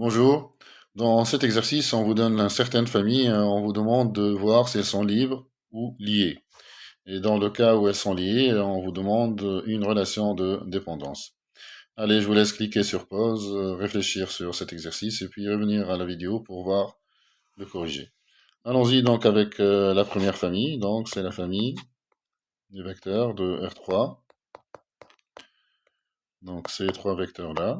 Bonjour. Dans cet exercice, on vous donne une certaine famille, on vous demande de voir si elles sont libres ou liées. Et dans le cas où elles sont liées, on vous demande une relation de dépendance. Allez, je vous laisse cliquer sur pause, réfléchir sur cet exercice et puis revenir à la vidéo pour voir le corriger. Allons-y donc avec la première famille. Donc c'est la famille des vecteurs de R3. Donc ces trois vecteurs-là.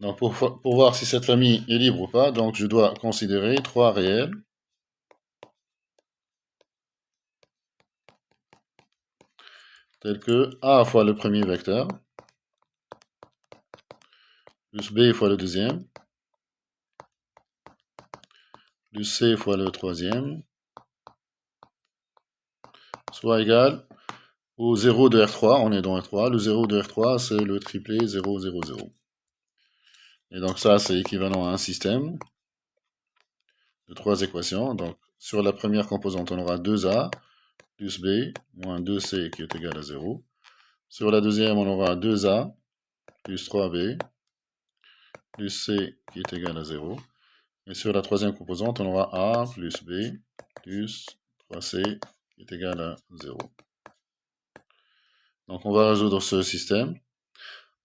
Donc pour voir si cette famille est libre ou pas, donc je dois considérer trois réels tels que A fois le premier vecteur, plus B fois le deuxième, plus C fois le troisième, soit égal au 0 de R3, on est dans R3, le 0 de R3 c'est le triplet 0, 0, 0. Et donc ça c'est équivalent à un système de trois équations. Donc sur la première composante on aura 2A plus B moins 2C qui est égal à 0. Sur la deuxième on aura 2A plus 3B plus C qui est égal à 0. Et sur la troisième composante, on aura A plus B plus 3C qui est égal à 0. Donc on va résoudre ce système.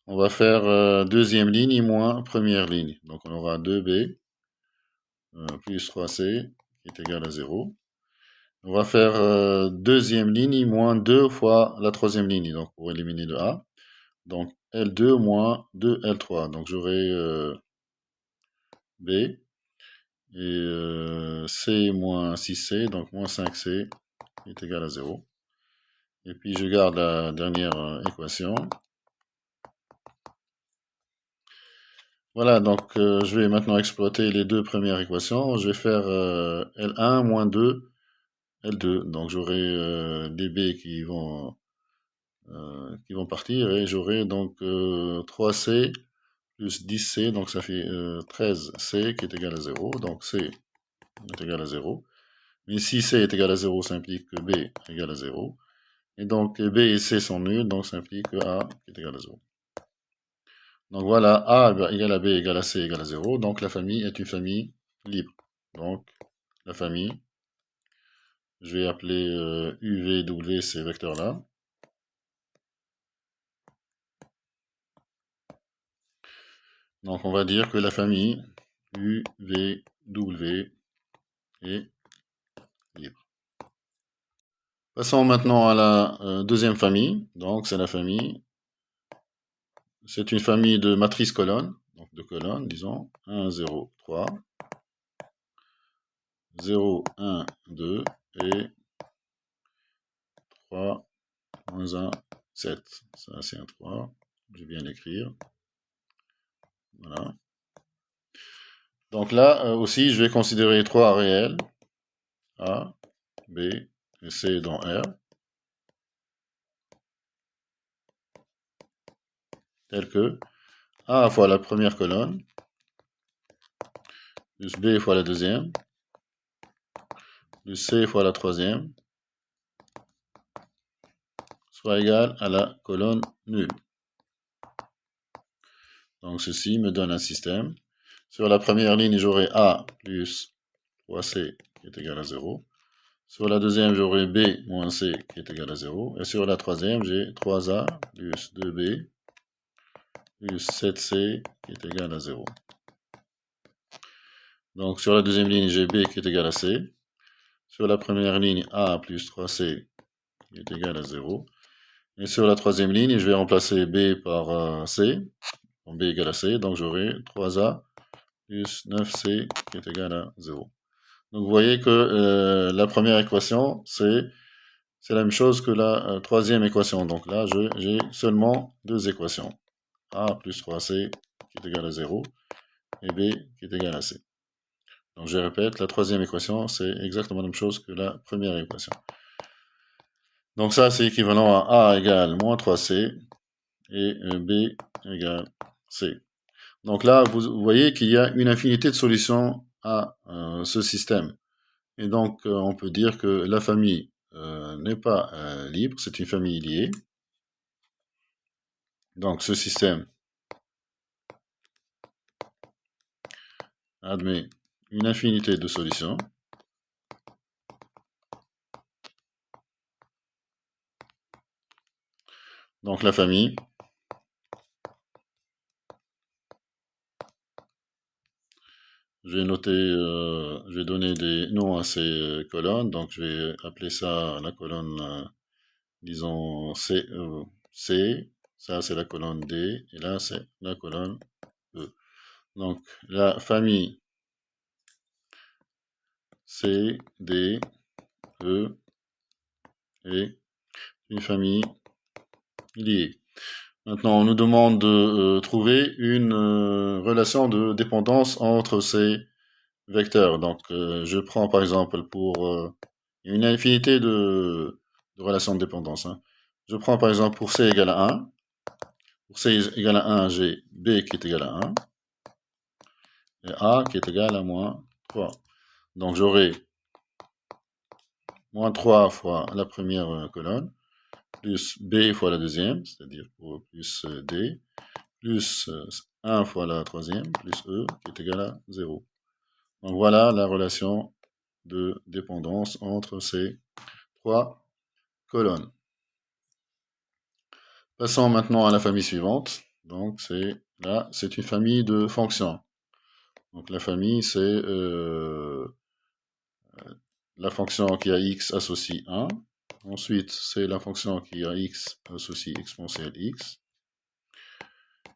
On va faire deuxième ligne moins première ligne. Donc on aura 2B plus 3C qui est égal à 0. On va faire deuxième ligne moins 2 fois la troisième ligne, donc pour éliminer le A. Donc L2 moins 2L3. Donc j'aurai B et C moins 6C, donc moins 5C est égal à 0. Et puis je garde la dernière équation. Voilà, donc je vais maintenant exploiter les deux premières équations. Je vais faire L1 moins 2, L2. Donc j'aurai des B qui vont partir et j'aurai donc 3C plus 10C, donc ça fait 13C qui est égal à 0. Donc C est égal à 0. Mais si C est égal à 0, ça implique que B est égal à 0. Et donc B et C sont nuls, donc ça implique que A est égal à 0. Donc voilà, A égale à B égale à C égale à 0. Donc la famille est une famille libre. Donc la famille, je vais appeler U, V, W ces vecteurs-là. Donc on va dire que la famille U, V, W est libre. Passons maintenant à la deuxième famille. Donc c'est la famille, c'est une famille de matrices colonnes. Donc de colonnes, disons 1, 0, 3, 0, 1, 2 et 3, moins 1, 7. Ça c'est un 3. Je vais bien l'écrire. Voilà. Donc là aussi, je vais considérer trois réels. A, B et C dans R. Tels que A fois la première colonne, plus B fois la deuxième, plus C fois la troisième, soit égal à la colonne nulle. Donc ceci me donne un système. Sur la première ligne, j'aurai A plus 3C qui est égal à 0. Sur la deuxième, j'aurai B moins C qui est égal à 0. Et sur la troisième, j'ai 3A plus 2B plus 7C qui est égal à 0. Donc sur la deuxième ligne, j'ai B qui est égal à C. Sur la première ligne, A plus 3C qui est égal à 0. Et sur la troisième ligne, je vais remplacer B par C. Donc B égale à C. Donc j'aurai 3A plus 9C qui est égal à 0. Donc vous voyez que la première équation, c'est la même chose que la troisième équation. Donc là, j'ai seulement deux équations. A plus 3C qui est égal à 0 et B qui est égal à C. Donc je répète, la troisième équation, c'est exactement la même chose que la première équation. Donc ça, c'est équivalent à A égale moins 3C et B égale C. Donc là, vous voyez qu'il y a une infinité de solutions à ce système. Et donc, on peut dire que la famille n'est pas libre, c'est une famille liée. Donc ce système admet une infinité de solutions. Donc la famille je vais donner des noms à ces colonnes. Donc je vais appeler ça la colonne, disons C. Ça c'est la colonne D. Et là c'est la colonne E. Donc la famille C, D, E est une famille liée. Maintenant, on nous demande de trouver une relation de dépendance entre ces vecteurs. Donc, je prends par exemple pour une infinité de relations de dépendance. Hein. Je prends par exemple pour C égale à 1. Pour C égale à 1, j'ai B qui est égal à 1. Et A qui est égal à moins 3. Donc, j'aurai moins 3 fois la première colonne, plus B fois la deuxième, c'est-à-dire plus D, plus 1 fois la troisième, plus E, qui est égal à 0. Donc voilà la relation de dépendance entre ces trois colonnes. Passons maintenant à la famille suivante. Donc c'est une famille de fonctions. Donc la famille, c'est la fonction qui a x associe 1. Ensuite, c'est la fonction qui a x associe exponentielle x.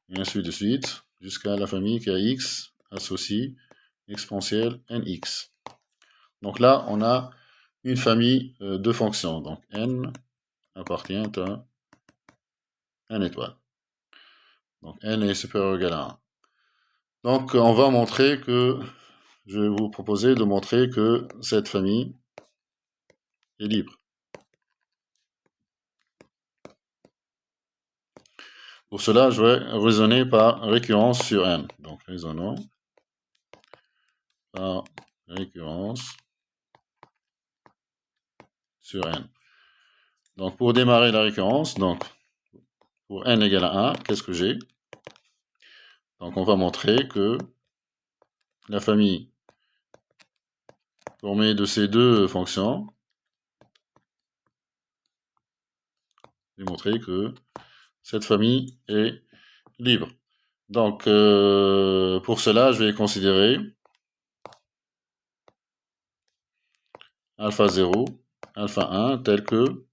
Et ainsi de suite, jusqu'à la famille qui a x associe exponentielle nx. Donc là, on a une famille de fonctions. Donc n appartient à n étoile. Donc n est supérieur ou égal à 1. Donc on va montrer que, je vais vous proposer de montrer que cette famille est libre. Pour cela, je vais raisonner par récurrence sur n. Donc raisonnons par récurrence sur n. Donc pour démarrer la récurrence, donc pour n égale à 1, qu'est-ce que j'ai? Donc on va montrer que la famille formée de ces deux fonctions, je vais montrer que cette famille est libre. Donc pour cela, je vais considérer alpha 0, alpha 1, tel que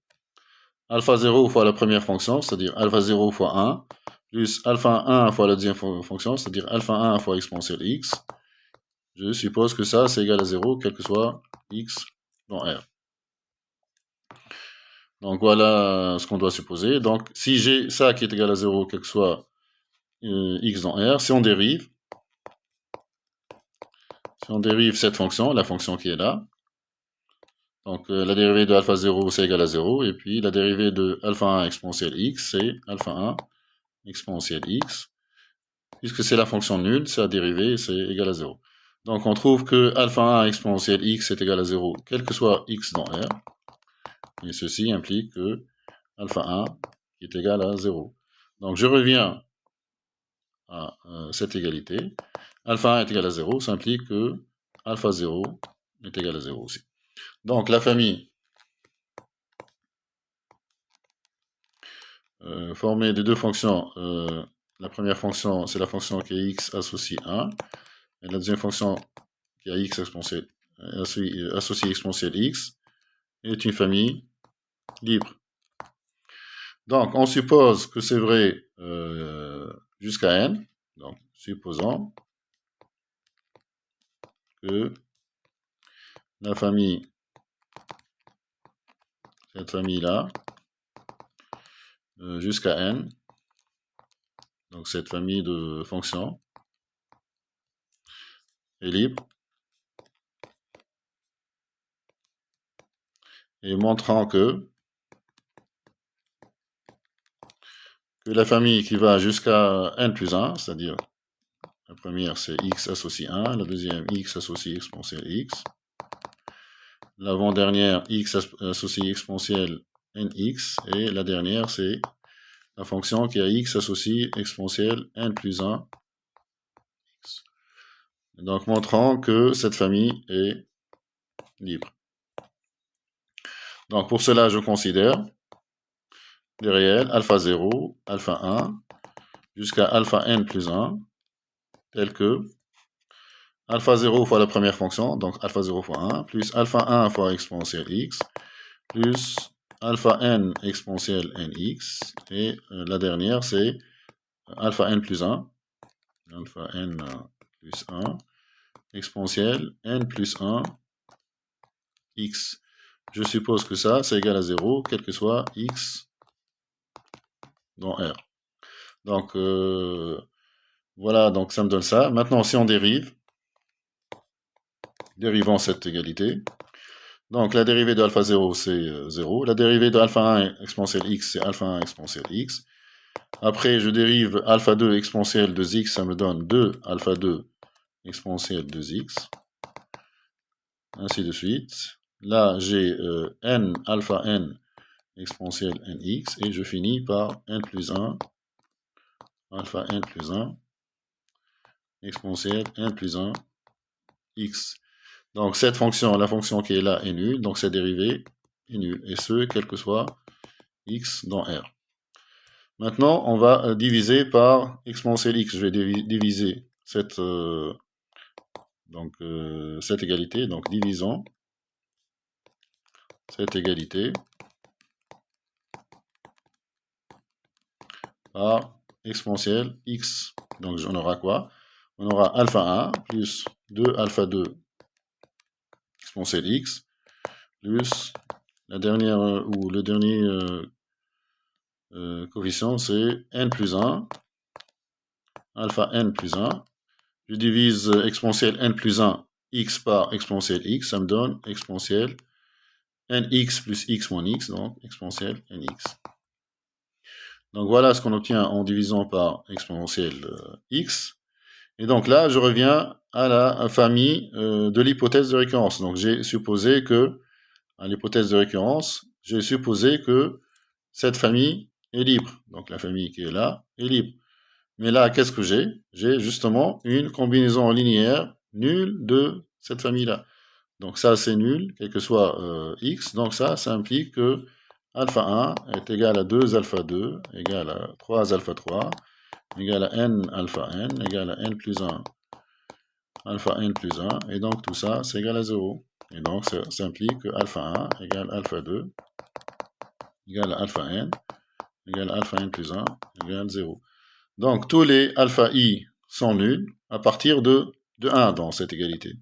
alpha 0 fois la première fonction, c'est-à-dire alpha 0 fois 1, plus alpha 1 fois la deuxième fonction, c'est-à-dire alpha 1 fois exponentielle x. Je suppose que ça, c'est égal à 0, quel que soit x dans R. Donc voilà ce qu'on doit supposer. Donc si j'ai ça qui est égal à 0, quel que soit x dans R, si on dérive cette fonction, la fonction qui est là, donc la dérivée de alpha 0, c'est égal à 0, et puis la dérivée de alpha 1 exponentielle x, c'est alpha 1 exponentielle x. Puisque c'est la fonction nulle, sa dérivée, c'est égal à 0. Donc on trouve que alpha 1 exponentielle x est égal à 0, quel que soit x dans R. Et ceci implique que alpha 1 est égal à 0. Donc je reviens à cette égalité. Alpha 1 est égal à 0, ça implique que alpha 0 est égal à 0 aussi. Donc la famille formée de deux fonctions, la première fonction, c'est la fonction qui est x associe 1, et la deuxième fonction qui a x exponentielle, associe exponentielle x, est une famille libre. Donc on suppose que c'est vrai jusqu'à n, donc supposons que la famille, cette famille-là, jusqu'à n, donc cette famille de fonctions, est libre, et montrant que la famille qui va jusqu'à n plus 1, c'est-à-dire la première c'est x associe 1, la deuxième x associe exponentielle x, l'avant-dernière x associe exponentielle nx, et la dernière c'est la fonction qui a x associe exponentielle n plus 1, x. Donc montrant que cette famille est libre. Donc pour cela, je considère des réels alpha 0, alpha 1, jusqu'à alpha n plus 1, tel que alpha 0 fois la première fonction, donc alpha 0 fois 1, plus alpha 1 fois exponentielle x, plus alpha n exponentielle nx, et la dernière c'est alpha n plus 1, alpha n plus 1, exponentielle n plus 1, x. Je suppose que ça, c'est égal à 0, quel que soit x dans R. Donc, voilà, donc ça me donne ça. Maintenant, si on dérive, dérivons cette égalité. Donc, la dérivée de alpha 0, c'est 0. La dérivée de alpha 1 exponentielle x, c'est alpha 1 exponentielle x. Après, je dérive alpha 2 exponentielle de x, ça me donne 2 alpha 2 exponentielle de x. Ainsi de suite. Là, j'ai n alpha n exponentielle nx, et je finis par n plus 1, alpha n plus 1, exponentielle n plus 1, x. Donc cette fonction, la fonction qui est là est nulle, donc cette dérivée est nulle, et ce, quel que soit x dans R. Maintenant, on va diviser par exponentielle x. Je vais diviser cette, cette égalité, donc divisons cette égalité par exponentielle x. Donc on aura quoi? On aura alpha 1 plus 2 alpha 2 exponentielle x, plus la dernière, ou le dernier coefficient, c'est n plus 1, alpha n plus 1. Je divise exponentielle n plus 1, x par exponentielle x, ça me donne exponentielle nx plus x moins x, donc exponentielle nx. Donc voilà ce qu'on obtient en divisant par exponentielle x. Et donc là, je reviens à la famille de l'hypothèse de récurrence. Donc j'ai supposé que, à l'hypothèse de récurrence, j'ai supposé que cette famille est libre. Donc la famille qui est là est libre. Mais là, qu'est-ce que j'ai? J'ai justement une combinaison linéaire nulle de cette famille-là. Donc ça, c'est nul, quel que soit x. Donc ça implique que alpha 1 est égal à 2 alpha 2, égal à 3 alpha 3, égal à n alpha n, égal à n plus 1, alpha n plus 1. Et donc tout ça, c'est égal à 0. Et donc ça implique que alpha 1 égale alpha 2, égale à alpha n, égale à alpha n plus 1, égale à 0. Donc, tous les alpha i sont nuls à partir de 1 dans cette égalité.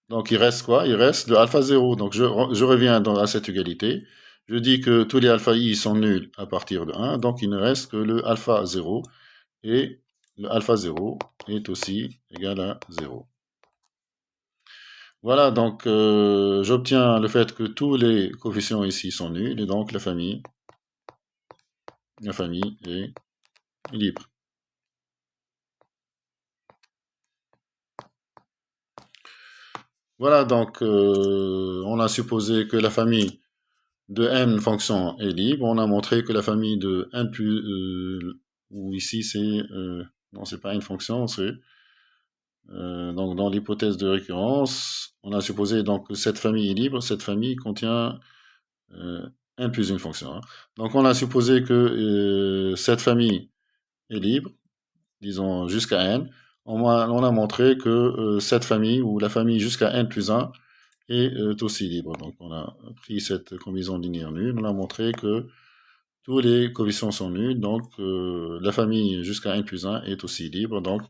Donc, il reste quoi? Il reste le alpha 0. Donc, je reviens à cette égalité. Je dis que tous les alpha i sont nuls à partir de 1. Donc, il ne reste que le alpha 0. Et le alpha 0 est aussi égal à 0. Voilà, donc j'obtiens le fait que tous les coefficients ici sont nuls. Et donc, la famille est libre. Voilà, donc on a supposé que la famille de n fonctions est libre. On a montré que la famille de n plus, ou ici c'est, non c'est pas une fonction, c'est, donc dans l'hypothèse de récurrence, on a supposé donc que cette famille est libre. Cette famille contient n plus une fonction. Hein. Donc on a supposé que cette famille est libre, disons jusqu'à n. On a montré que cette famille, ou la famille jusqu'à n plus 1, est aussi libre. Donc on a pris cette combinaison linéaire nulle, on a montré que tous les coefficients sont nuls, donc la famille jusqu'à n plus 1 est aussi libre. Donc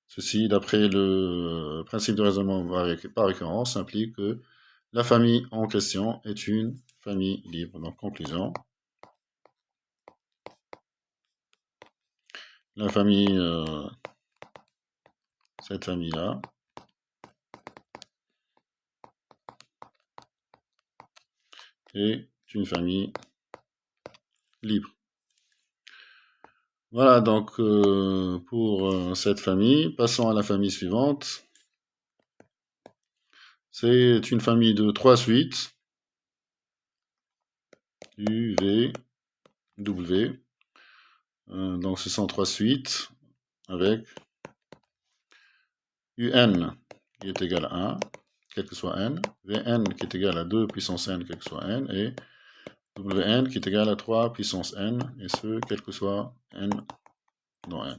ceci, d'après le principe de raisonnement par récurrence, implique que la famille en question est une famille libre. Donc conclusion, la famille, cette famille-là, est une famille libre. Voilà donc pour cette famille. Passons à la famille suivante. C'est une famille de 3 suites. U, V, W. Donc ce sont trois suites avec UN qui est égal à 1, quel que soit n, Vn qui est égal à 2 puissance n, quel que soit n, et Wn qui est égal à 3 puissance n, et ce, quel que soit n dans n.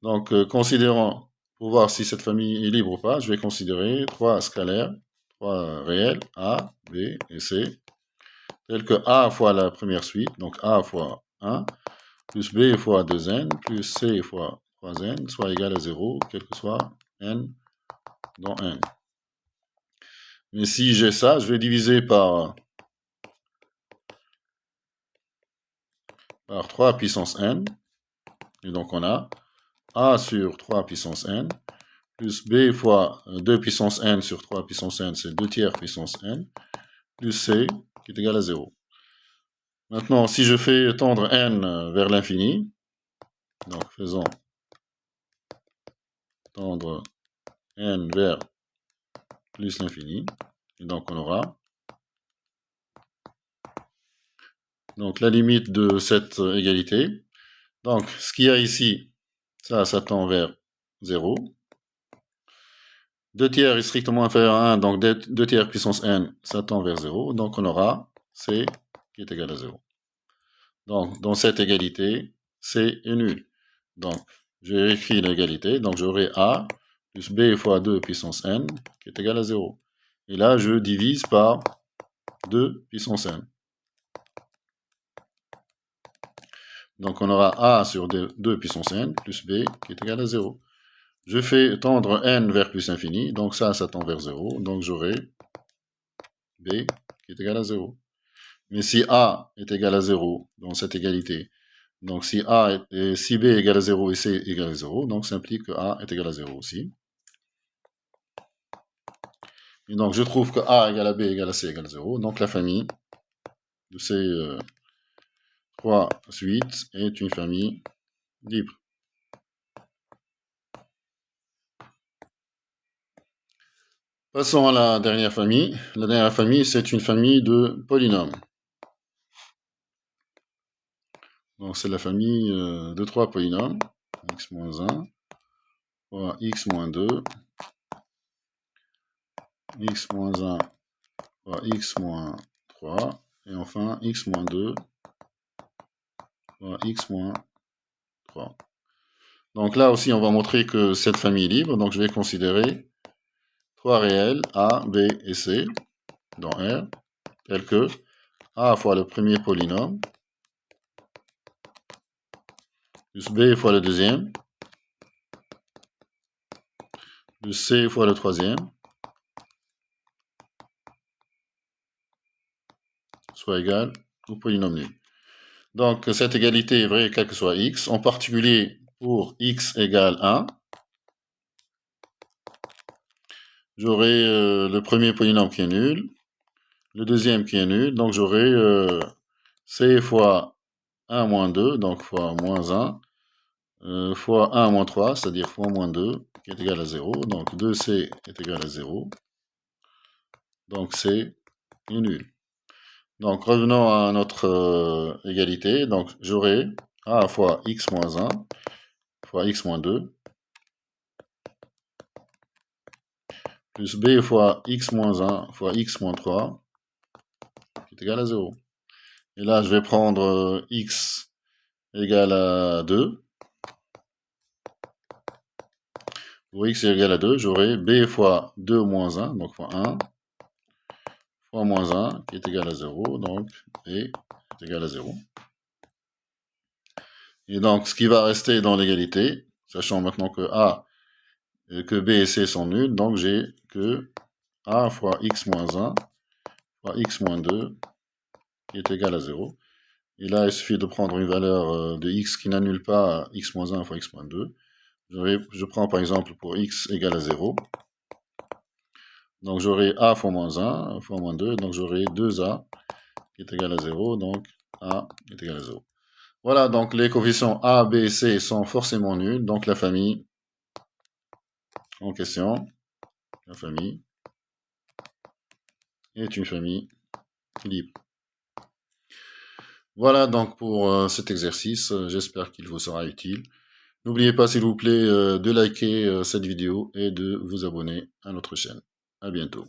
Donc, considérons, pour voir si cette famille est libre ou pas, je vais considérer trois scalaires, trois réels, A, B et C, tels que A fois la première suite, donc A fois 1, plus B fois 2n, plus C fois 3n, soit égal à 0, quel que soit n dans n. Mais si j'ai ça, je vais diviser par 3 puissance n, et donc on a A sur 3 puissance n, plus B fois 2 puissance n sur 3 puissance n, c'est 2 tiers puissance n, plus C qui est égal à 0. Maintenant, si je fais tendre n vers l'infini, donc faisons tendre n vers plus l'infini, et donc on aura donc la limite de cette égalité. Donc ce qu'il y a ici, ça tend vers 0. 2 tiers est strictement inférieur à 1, donc 2 tiers puissance n, ça tend vers 0. Donc on aura C qui est égal à 0. Donc dans cette égalité, C est nul. Donc je vérifie l'égalité, donc j'aurai A plus B fois 2 puissance n qui est égal à 0. Et là je divise par 2 puissance n. Donc on aura A sur 2 puissance n plus B qui est égal à 0. Je fais tendre n vers plus infini, donc ça tend vers 0, donc j'aurai B qui est égal à 0. Mais si A est égal à 0 dans cette égalité, donc si si B est égal à 0 et C est égal à 0, donc ça implique que A est égal à 0 aussi. Et donc je trouve que A égale à B égale à C égale à 0, donc la famille de ces trois suites est une famille libre. Passons à la dernière famille. La dernière famille, c'est une famille de polynômes. Donc c'est la famille de trois polynômes, x-1 fois x-2, x-1 fois x-3, et enfin x-2 fois x-3. Donc là aussi, on va montrer que cette famille est libre, donc je vais considérer trois réels A, B et C dans R, tels que A fois le premier polynôme, plus B fois le deuxième, plus C fois le troisième, soit égal au polynôme nul. Donc cette égalité est vraie quel que soit x, en particulier pour x égale 1. J'aurai le premier polynôme qui est nul, le deuxième qui est nul, donc j'aurai C fois 1 moins 2, donc fois moins 1, fois 1 moins 3, c'est-à-dire fois moins 2, qui est égal à 0. Donc 2C est égal à 0. Donc C est nul. Donc revenons à notre égalité. Donc j'aurai A fois x moins 1 fois x moins 2 plus B fois x moins 1 fois x moins 3 qui est égal à 0. Et là je vais prendre x égale à 2. Pour x égale à 2, j'aurai b fois 2 moins 1, donc fois 1, fois moins 1, qui est égal à 0, donc b est égal à 0. Et donc, ce qui va rester dans l'égalité, sachant maintenant que b et c sont nuls, donc j'ai que a fois x moins 1 fois x moins 2, qui est égal à 0. Et là, il suffit de prendre une valeur de x qui n'annule pas x moins 1 fois x moins 2. Je prends par exemple pour x égale à 0. Donc j'aurai a fois moins 1 fois moins 2, donc j'aurai 2a qui est égal à 0, donc a est égal à 0. Voilà, donc les coefficients a, b et c sont forcément nuls, donc la famille en question, la famille, est une famille libre. Voilà donc pour cet exercice. J'espère qu'il vous sera utile. N'oubliez pas, s'il vous plaît, de liker cette vidéo et de vous abonner à notre chaîne. À bientôt.